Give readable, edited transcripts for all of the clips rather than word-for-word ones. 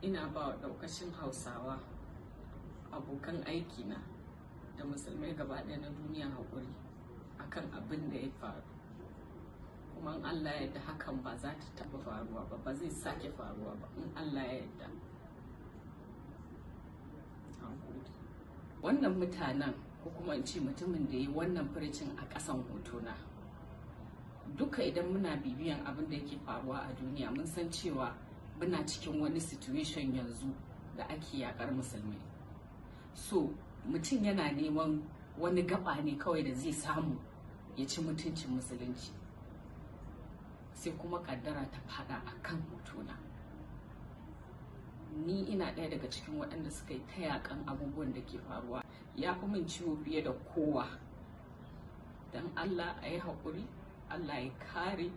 ina ba daukashin Hausawa abokan aiki na da musulmai gaba ɗaya na duniya haƙuri akan abin da ya faru, kuma in Allah ya yarda hakan ba za ta taɓa faruwa ba, ba zai sake faruwa ba in Allah ya yarda. Wannan mutanen ko kuma in ce mutumin da ya yi wannan furicin a ƙasan hotona, duka idan muna bibiyan abin da yake faruwa a duniya mun san cewa muna cikin wani situation yanzu da ake yakar musulmai. So mutum yana neman wani gaba ne kawai da zai samu ya ci mutuncin musulunci, sai kuma kaddara ta fada a kan hotona. Ni ina ɗaya daga cikin waɗanda suka yi ta yakan abubuwan da ke faruwa, ya fi min ciwo fiye da kowa. Don Allah a yi haƙuri, Allah ya kare.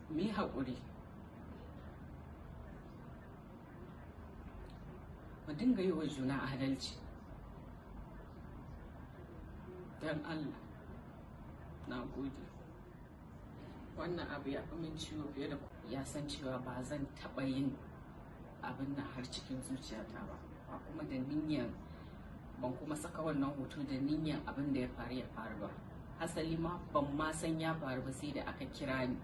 Mu yi haƙuri, mu dinga yi wa juna adalci. Don Allah, na gode. Wannan abu ya fi min ciwo fiye da ya san cewa ba zan taɓa yin abin nan har cikin zuciyata ba, ba kuma da niyyar, ban kuma saka wannan hoto da niyyar abin da ya faru ba. Asali ma ban ma san ya faru ba sai da aka kira ni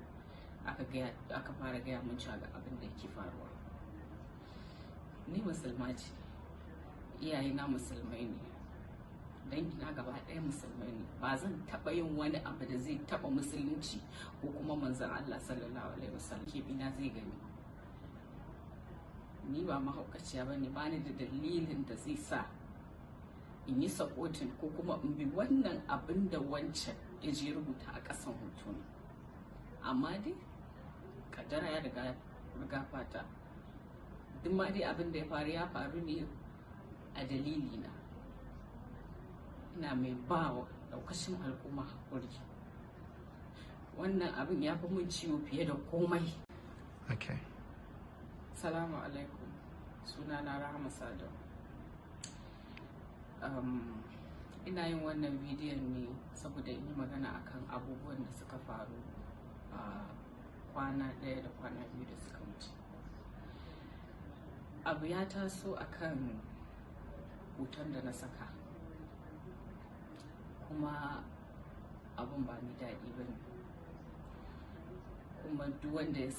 aka fara gaya min cewa ga abin da yake faruwa. Ni musulma ce, iyayena musulmai ne, dangina gaba ɗaya musulmai ne. Ba zan taɓa yin wani abu da zai taɓa musulunci ko kuma manzon Allah sallallahu alaihi wasallam ke bina zai gani. Ni ba mahaukaciya ba ne, ba ni da dalilin da zai sa in yi supporting ko kuma in bi wannan abin da wancan ya je rubuta a ƙasan hoto. Amma dai kaddara ya riga fata. Duk ma dai abin da ya faru ne a dalili na. Ina mai bawa daukashin al'umma haƙuri. Wannan abin ya fi mun ciwo fiye da komai. Okay. Salamu alaikum. Sunana RAHAMA SADAU. Ina yin wannan bidiyon ne saboda in yi magana akan abubuwan da suka faru a kwana ɗaya da kwana biyu da suka wuce. Abu ya taso akan hoton da na saka, kuma abun ba ni daɗi ba ne, kuma duk wanda ya